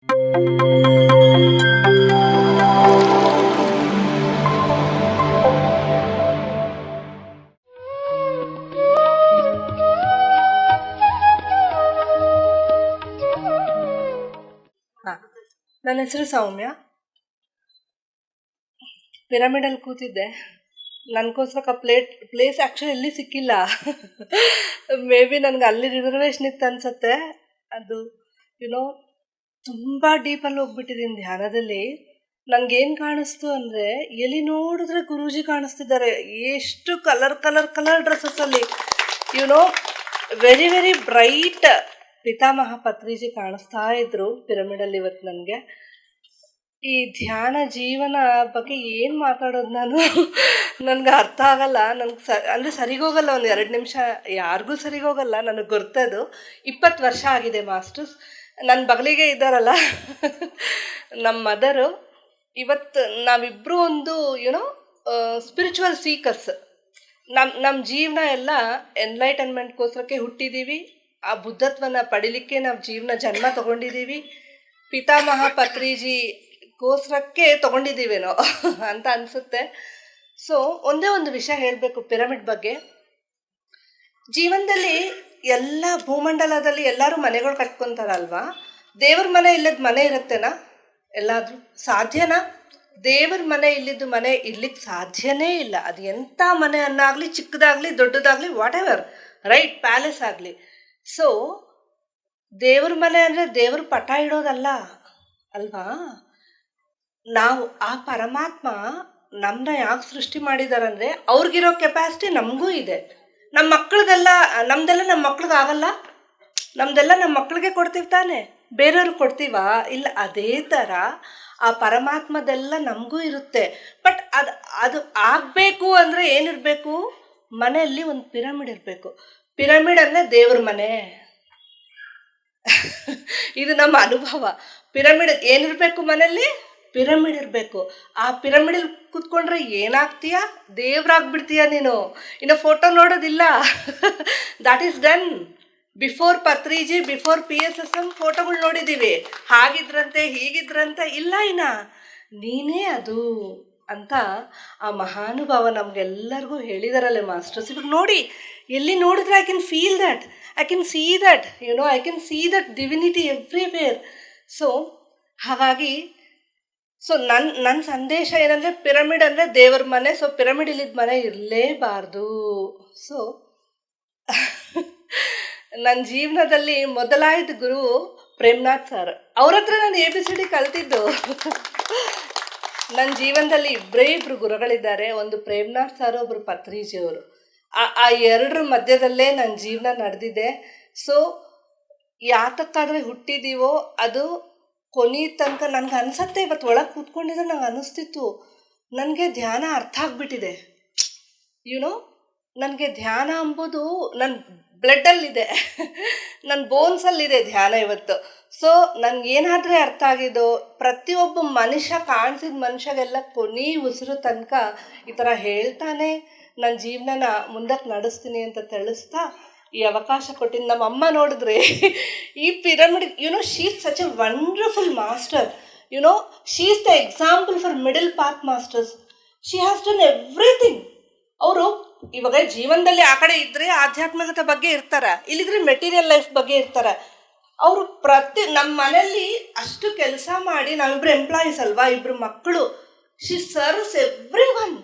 ನನ್ನ ಹೆಸರು ಸೌಮ್ಯ. ಪಿರಮಿಡಲ್ಲಿ ಕೂತಿದ್ದೆ. ನನಗೋಸ್ಕರ ಪ್ಲೇಸ್ ಆ್ಯಕ್ಚುಲಿ ಎಲ್ಲಿ ಸಿಕ್ಕಿಲ್ಲ. ಮೇ ಬಿ ನನಗೆ ಅಲ್ಲಿ ರಿಸರ್ವೇಷನ್ ಇತ್ತು ಅನ್ಸುತ್ತೆ. ಅದು ಯುನೋ ತುಂಬ ಡೀಪಲ್ಲಿ ಹೋಗ್ಬಿಟ್ಟಿದ್ದೀನಿ ಧ್ಯಾನದಲ್ಲಿ. ನನಗೇನು ಕಾಣಿಸ್ತು ಅಂದರೆ, ಎಲ್ಲಿ ನೋಡಿದ್ರೆ ಗುರೂಜಿ ಕಾಣಿಸ್ತಿದ್ದಾರೆ. ಎಷ್ಟು ಕಲರ್ ಡ್ರೆಸ್ಸಸ್ಸಲ್ಲಿ, ಯುನೋ ವೆರಿ ವೆರಿ ಬ್ರೈಟ್ ಪಿತಾಮಹ ಪತ್ರಿಜಿ ಕಾಣಿಸ್ತಾ ಇದ್ರು ಪಿರಮಿಡಲ್ಲಿ ಇವತ್ತು ನನಗೆ. ಈ ಧ್ಯಾನ ಜೀವನ ಬಗ್ಗೆ ಏನು ಮಾತಾಡೋದು ನಾನು, ನನಗೆ ಅರ್ಥ ಆಗಲ್ಲ. ನನಗೆ ಸರಿಗೋಗಲ್ಲ. ಒಂದು 2 ನಿಮಿಷ ಯಾರಿಗೂ ಸರಿಗೋಗಲ್ಲ. ನನಗೆ ಗೊತ್ತದು. 20 ವರ್ಷ ಆಗಿದೆ ಮಾಸ್ಟರ್ಸ್. ನನ್ನ ಬಗಲಿಗೆ ಇದ್ದಾರಲ್ಲ ನಮ್ಮ ಮದರು. ಇವತ್ತು ನಾವಿಬ್ಬರು ಒಂದು ಯುನೋ ಸ್ಪಿರಿಚುವಲ್ ಸೀಕರ್ಸ್. ನಮ್ಮ ಜೀವನ ಎಲ್ಲ ಎನ್ಲೈಟನ್ಮೆಂಟ್ಗೋಸ್ಕರಕ್ಕೆ ಹುಟ್ಟಿದ್ದೀವಿ. ಆ ಬುದ್ಧತ್ವನ ಪಡಿಲಿಕ್ಕೆ ನಾವು ಜನ್ಮ ತಗೊಂಡಿದ್ದೀವಿ. ಪಿತಾಮಹ ಪತ್ರಿಜಿಗೋಸ್ಕರಕ್ಕೆ ತಗೊಂಡಿದ್ದೀವೇನೋ ಅಂತ ಅನಿಸುತ್ತೆ. ಸೊ ಒಂದೇ ಒಂದು ವಿಷಯ ಹೇಳಬೇಕು ಪಿರಮಿಡ್ ಬಗ್ಗೆ. ಜೀವನದಲ್ಲಿ ಎಲ್ಲ ಭೂಮಂಡಲದಲ್ಲಿ ಎಲ್ಲರೂ ಮನೆಗಳು ಕಟ್ಕೊತಾರಲ್ವಾ. ದೇವ್ರ ಮನೆ ಇಲ್ಲದ ಮನೆ ಇರುತ್ತೇನಾ? ಎಲ್ಲಾದರೂ ಸಾಧ್ಯನಾ? ದೇವ್ರ ಮನೆ ಇಲ್ಲಿದ್ದು ಮನೆ ಇರ್ಲಿಕ್ಕೆ ಸಾಧ್ಯನೇ ಇಲ್ಲ. ಅದು ಎಂಥ ಮನೆ ಅನ್ನಾಗಲಿ, ಚಿಕ್ಕದಾಗಲಿ ದೊಡ್ಡದಾಗಲಿ, ವಾಟ್ ಎವರ್, ರೈಟ್, ಪ್ಯಾಲೇಸ್ ಆಗಲಿ. ಸೊ ದೇವ್ರ ಮನೆ ಅಂದರೆ ದೇವ್ರ ಪಟ ಇಡೋದಲ್ಲ ಅಲ್ವಾ. ನಾವು ಆ ಪರಮಾತ್ಮ ನಮ್ಮನ್ನ ಯಾಕೆ ಸೃಷ್ಟಿ ಮಾಡಿದಾರಂದರೆ, ಅವ್ರಿಗಿರೋ ಕೆಪಾಸಿಟಿ ನಮಗೂ ಇದೆ. ನಮ್ಮ ನಮ್ದೆಲ್ಲ ನಮ್ಮ ಮಕ್ಳಿಗೆ ಆಗಲ್ಲ. ನಮ್ದೆಲ್ಲ ನಮ್ಮ ಮಕ್ಳಿಗೆ ಕೊಡ್ತೀವಿ ತಾನೆ, ಬೇರೆಯವ್ರಿಗೆ ಕೊಡ್ತೀವಾ? ಇಲ್ಲ. ಅದೇ ಥರ ಆ ಪರಮಾತ್ಮದೆಲ್ಲ ನಮಗೂ ಇರುತ್ತೆ. ಬಟ್ ಅದು ಆಗಬೇಕು ಅಂದರೆ ಏನಿರಬೇಕು? ಮನೆಯಲ್ಲಿ ಒಂದು ಪಿರಮಿಡ್ ಇರಬೇಕು. ಪಿರಮಿಡ್ ಅಂದರೆ ದೇವ್ರ ಮನೆ. ಇದು ನಮ್ಮ ಅನುಭವ. ಪಿರಮಿಡ್ ಏನಿರಬೇಕು? ಮನೆಯಲ್ಲಿ ಪಿರಮಿಡ್ ಇರಬೇಕು. ಆ ಪಿರಮಿಡಲ್ಲಿ ಕೂತ್ಕೊಂಡ್ರೆ ಏನಾಗ್ತೀಯ? ದೇವ್ರಾಗ್ಬಿಡ್ತೀಯ ನೀನು. ಇನ್ನು ಫೋಟೋ ನೋಡೋದಿಲ್ಲ. That is done. Before Patriji, before PSSM ಫೋಟೋಗಳು ನೋಡಿದ್ದೀವಿ. ಹಾಗಿದ್ರಂತೆ ಹೀಗಿದ್ರಂತೆ. ಇಲ್ಲ, ನೀನೇ ಅದು ಅಂತ ಆ ಮಹಾನುಭಾವ ನಮಗೆಲ್ಲರಿಗೂ ಹೇಳಿದಾರಲ್ಲೇ ಮಾಸ್ಟರ್ಸ್. ಇವಾಗ ನೋಡಿ, ಎಲ್ಲಿ ನೋಡಿದ್ರೆ I can feel that, I can see that, I can see that divinity everywhere. So ಹಾಗಾಗಿ ನನ್ನ ಸಂದೇಶ ಏನಂದರೆ, ಪಿರಮಿಡ್ ಅಂದರೆ ದೇವ್ರ ಮನೆ. ಸೊ ಪಿರಮಿಡ್ ಇಲ್ಲಿದ್ದ ಮನೆ ಇರಲೇಬಾರ್ದು. ಸೊ ನನ್ನ ಜೀವನದಲ್ಲಿ ಮೊದಲಾಯ್ದ ಗುರು ಪ್ರೇಮ್ನಾಥ್ ಸರ್. ಅವ್ರ ಹತ್ರ ನಾನು ABCD ಕಲ್ತಿದ್ದು. ನನ್ನ ಜೀವನದಲ್ಲಿ ಇಬ್ಬರು ಗುರುಗಳಿದ್ದಾರೆ. ಒಂದು ಪ್ರೇಮ್ನಾಥ್ ಸರ್, ಒಬ್ಬರು ಪತ್ರಿಜಿಯವರು. ಆ ಎರಡರ ಮಧ್ಯದಲ್ಲೇ ನನ್ನ ಜೀವನ ನಡೆದಿದೆ. ಸೊ ಯಾತಕ್ಕಾದರೆ ಹುಟ್ಟಿದ್ದೀವೋ ಅದು ಕೊನೆ ತನಕ ನನಗೆ ಅನಿಸತ್ತೆ. ಇವತ್ತು ಒಳಗೆ ಕೂತ್ಕೊಂಡಿದ್ರೆ ನಂಗೆ ಅನ್ನಿಸ್ತಿತ್ತು, ನನಗೆ ಧ್ಯಾನ ಅರ್ಥ ಆಗಿಬಿಟ್ಟಿದೆ. ನನಗೆ ಧ್ಯಾನ ಅಂಬೋದು ನನ್ನ ಬ್ಲಡ್ಡಲ್ಲಿದೆ, ನನ್ನ ಬೋನ್ಸಲ್ಲಿದೆ ಧ್ಯಾನ ಇವತ್ತು. ಸೊ ನನಗೇನಾದರೆ ಅರ್ಥ ಆಗಿದೋ, ಪ್ರತಿಯೊಬ್ಬ ಮನುಷ್ಯ, ಕಾಣಿಸಿದ ಮನುಷ್ಯಗೆಲ್ಲ ಕೊನೆ ಉಸಿರು ತನಕ ಈ ಥರ ಹೇಳ್ತಾನೆ ನನ್ನ ಜೀವನನ ಮುಂದಕ್ಕೆ ನಡೆಸ್ತೀನಿ ಅಂತ ತಿಳಿಸ್ತಾ ಈ ಅವಕಾಶ ಕೊಟ್ಟಿದ್ದು. ನಮ್ಮ ಅಮ್ಮ ನೋಡಿದ್ರೆ ಈ pyramid, she is such A wonderful master. She is the example for middle path masters. She has done everything. ಅವರು ಇವಾಗ ಜೀವನದಲ್ಲಿ ಆ ಕಡೆ ಇದ್ದರೆ ಆಧ್ಯಾತ್ಮಿಕತೆ ಬಗ್ಗೆ ಇರ್ತಾರೆ, ಇಲ್ಲಿದ್ರೆ ಮೆಟೀರಿಯಲ್ ಲೈಫ್ ಬಗ್ಗೆ ಇರ್ತಾರೆ. ಅವರು ನಮ್ಮ ಮನೆಯಲ್ಲಿ ಅಷ್ಟು ಕೆಲಸ ಮಾಡಿ, ನಾವಿಬ್ಬರು ಎಂಪ್ಲಾಯೀಸ್ ಅಲ್ವಾ, ಇಬ್ಬರು ಮಕ್ಕಳು. She serves every one,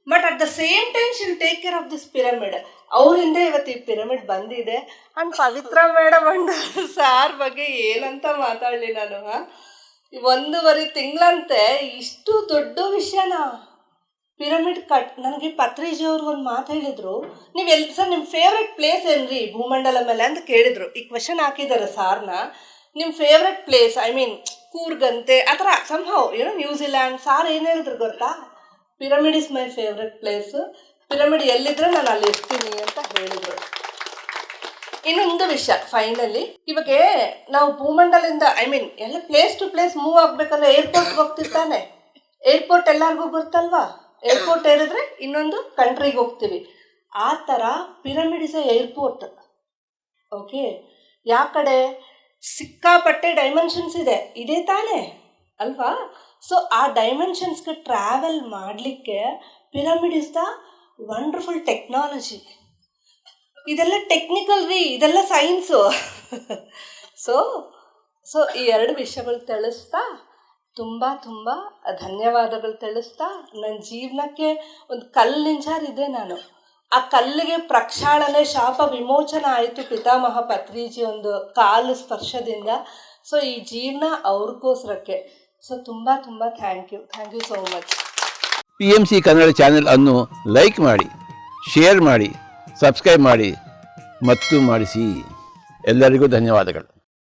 but at the same time she'll take care of this pyramid. ಅವರಿಂದ ಇವತ್ತು ಈ ಪಿರಮಿಡ್ ಬಂದಿದೆ. And Pavitra madam and sir ಬಗ್ಗೆ ಏನಂತ ಮಾತಾಡಲಿ ನಾನು. 1.5 ತಿಂಗಳಂತೆ ಇಷ್ಟು ದೊಡ್ಡ ವಿಷಯನ ಪಿರಮಿಡ್ ನನಗೆ ಪತ್ರಿಜಿಯವ್ರಿಗೆ ಒಂದು ಮಾತು ಹೇಳಿದರು. ನೀವು ಸರ್ ನಿಮ್ಮ ಫೇವ್ರೆಟ್ ಪ್ಲೇಸ್ ಏನ್ರಿ ಭೂಮಂಡಲ ಮೇಲೆ ಅಂತ ಕೇಳಿದರು. ಈ ಕ್ವೆಶನ್ ಹಾಕಿದ್ದಾರೆ ಸಾರ್ನ. ನಿಮ್ಮ ಫೇವ್ರೆಟ್ ಪ್ಲೇಸ್, ಐ ಮೀನ್ ಕೂರ್ಗಂತೆ ಆ ಥರ ಸಂಹೌ ನ್ಯೂಜಿಲ್ಯಾಂಡ್. ಸಾರ್ ಏನು ಹೇಳಿದ್ರು ಗೊತ್ತಾ? Pyramid is my favourite place. Pyramid ಎಲ್ಲಿದ್ರೆ ನಾನು ಅಲ್ಲಿ ಇರ್ತೀನಿ ಅಂತ ಹೇಳಿದರು. ಇನ್ನೊಂದು ವಿಷಯ ಫೈನಲಿ, ಇವಾಗ ನಾವು ಭೂಮಂಡಲದಿಂದ ಎಲ್ಲ ಪ್ಲೇಸ್ ಟು ಪ್ಲೇಸ್ ಮೂವ್ ಆಗಬೇಕಂದ್ರೆ ಏರ್ಪೋರ್ಟ್ಗೆ ಹೋಗ್ತಿರ್ತಾನೆ. ಏರ್ಪೋರ್ಟ್ ಎಲ್ಲರಿಗೂ ಗೊತ್ತಲ್ವಾ? ಏರ್ಪೋರ್ಟ್ ಏರಿದ್ರೆ ಇನ್ನೊಂದು ಕಂಟ್ರಿಗೆ ಹೋಗ್ತೀವಿ. ಆ ಥರ pyramid is A airport. Okay, ಯಾವ ಕಡೆ ಸಿಕ್ಕಾಪಟ್ಟೆ ಡೈಮೆನ್ಷನ್ಸ್ ಇದೆ ತಾನೇ ಅಲ್ವಾ? ಸೊ ಆ ಡೈಮೆನ್ಷನ್ಸ್ಗೆ ಟ್ರಾವೆಲ್ ಮಾಡಲಿಕ್ಕೆ pyramid is the wonderful technology. ಇದೆಲ್ಲ ಟೆಕ್ನಿಕಲ್ ರೀ, ಇದೆಲ್ಲ ಸೈನ್ಸು. ಸೊ ಈ 2 ವಿಷಯಗಳು ತಿಳಿಸ್ತಾ ತುಂಬ ತುಂಬ ಧನ್ಯವಾದಗಳು ತಿಳಿಸ್ತಾ, ನನ್ನ ಜೀವನಕ್ಕೆ ಒಂದು ಕಲ್ಲಿಂಚಾರಿದೆ ನಾನು. ಆ ಕಲ್ಲಿಗೆ ಪ್ರಕ್ಷಾಳನೆ, ಶಾಪ ವಿಮೋಚನ ಆಯಿತು ಪಿತಾಮಹ ಪತ್ರಿಜಿ ಒಂದು ಕಾಲು ಸ್ಪರ್ಶದಿಂದ. ಸೊ ಈ ಜೀವನ ಅವ್ರಿಗೋಸ್ಕರಕ್ಕೆ. ಸೊ ತುಂಬ ತುಂಬ thank you so much. PMC Kannada channel ಅನ್ನು ಲೈಕ್ ಮಾಡಿ, ಶೇರ್ ಮಾಡಿ, ಸಬ್ಸ್ಕ್ರೈಬ್ ಮಾಡಿ ಮತ್ತು ಮಾಡಿಸಿ. ಎಲ್ಲರಿಗೂ ಧನ್ಯವಾದಗಳು.